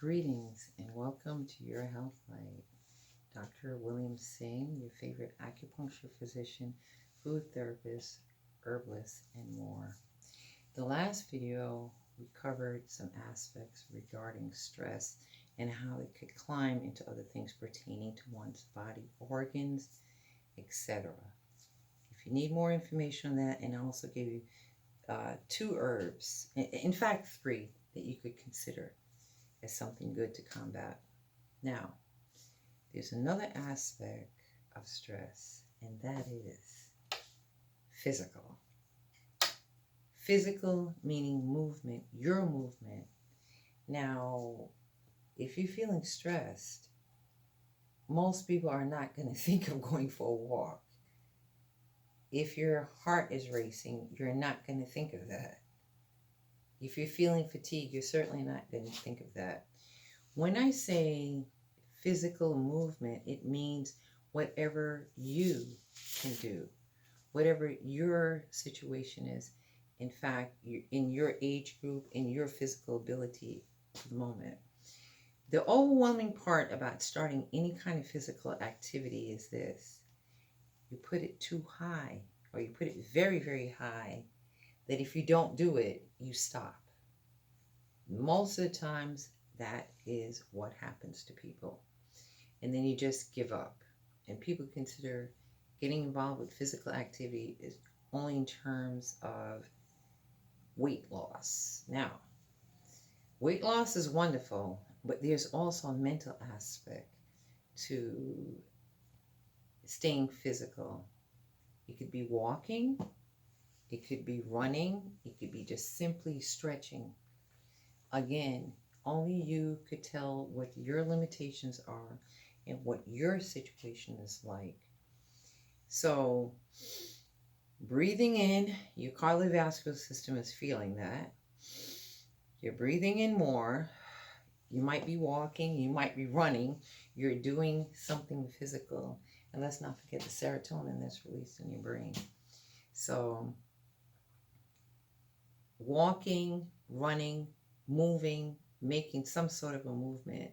Greetings and welcome to Your Health Light. Dr. Williams-Singh, your favorite acupuncture physician, food therapist, herbalist, and more. The last video, we covered some aspects regarding stress and how it could climb into other things pertaining to one's body organs, etc. If you need more information on that, and I also gave you 2 herbs, in fact 3, that you could consider as something good to combat. Now, there's another aspect of stress, and that is physical. Physical meaning movement, your movement. Now, if you're feeling stressed, most people are not going to think of going for a walk. If your heart is racing, you're not going to think of that. If you're feeling fatigued, you're certainly not going to think of that. When I say physical movement, it means whatever you can do, whatever your situation is. In fact, in your age group, in your physical ability at the moment. The overwhelming part about starting any kind of physical activity is this. You put it too high, or you put it very, very high, that if you don't do it, you stop. Most of the times, that is what happens to people. And then you just give up. And people consider getting involved with physical activity is only in terms of weight loss. Now, weight loss is wonderful, but there's also a mental aspect to staying physical. It could be walking, it could be running, it could be just simply stretching. Again, only you could tell what your limitations are and what your situation is like. So, breathing in, your cardiovascular system is feeling that. You're breathing in more. You might be walking, you might be running. You're doing something physical. And let's not forget the serotonin that's released in your brain. So, walking, running, moving, making some sort of a movement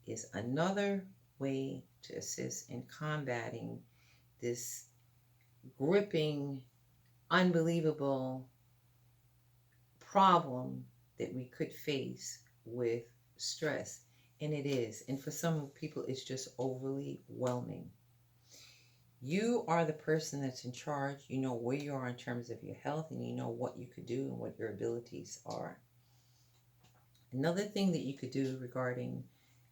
is another way to assist in combating this gripping, unbelievable problem that we could face with stress. And it is. And for some people, it's just overly whelming. You are the person that's in charge. You know where you are in terms of your health, and you know what you could do and what your abilities are. Another thing that you could do regarding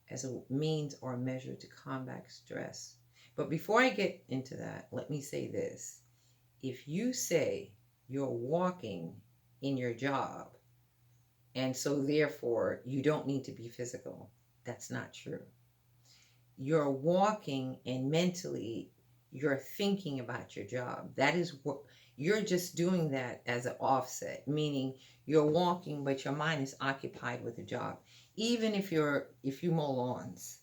as a means or a measure to combat stress. But before I get into that, let me say this. If you say you're walking in your job, and so therefore you don't need to be physical, that's not true. You're walking and mentally you're thinking about your job. That is what you're just doing, that as an offset, meaning you're walking, but your mind is occupied with the job. Even if you mow lawns,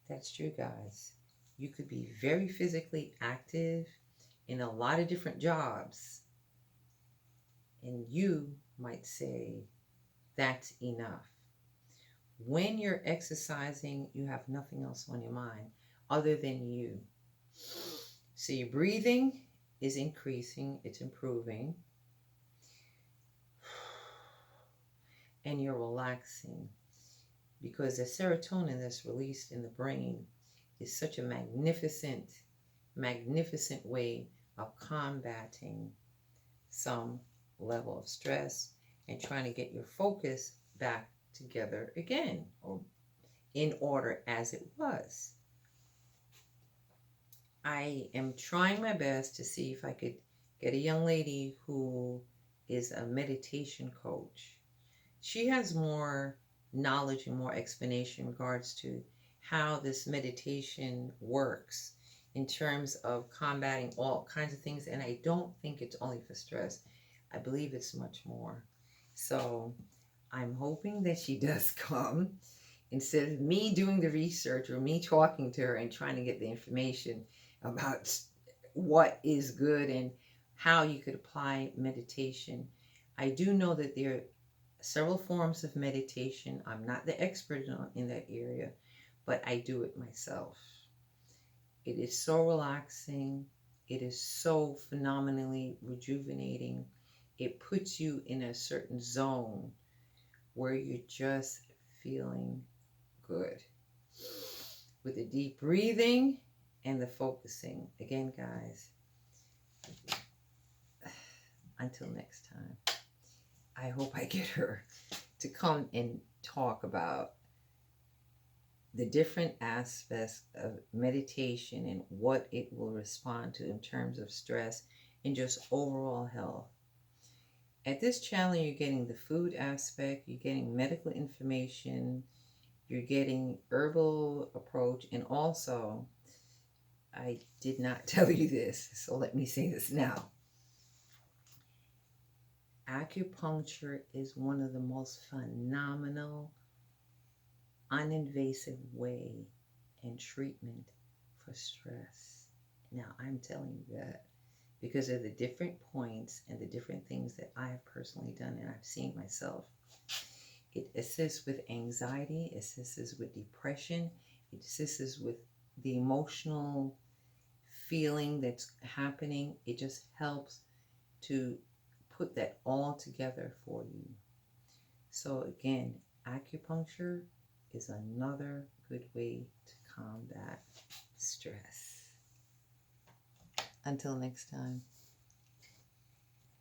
that's true, guys. You could be very physically active in a lot of different jobs, and you might say that's enough. When you're exercising, you have nothing else on your mind other than you. So your breathing is increasing, it's improving, and you're relaxing, because the serotonin that's released in the brain is such a magnificent way of combating some level of stress and trying to get your focus back together again, or in order as it was. I am trying my best to see if I could get a young lady who is a meditation coach. She has more knowledge and more explanation in regards to how this meditation works in terms of combating all kinds of things. And I don't think it's only for stress. I believe it's much more. So I'm hoping that she does come, instead of me doing the research or me talking to her and trying to get the information about what is good and how you could apply meditation. I do know that there are several forms of meditation. I'm not the expert in that area, but I do it myself. It is so relaxing. It is so phenomenally rejuvenating. It puts you in a certain zone where you're just feeling good. With the deep breathing and the focusing. Again, guys, until next time, I hope I get her to come and talk about the different aspects of meditation and what it will respond to in terms of stress and just overall health. At this channel, you're getting the food aspect, you're getting medical information, you're getting herbal approach, and also, I did not tell you this, so let me say this now. Acupuncture is one of the most phenomenal, uninvasive way and treatment for stress. Now, I'm telling you that because of the different points and the different things that I have personally done and I've seen myself. It assists with anxiety, it assists with depression, it assists with the emotional feeling that's happening. It just helps to put that all together for you. So again, acupuncture is another good way to combat stress. Until next time.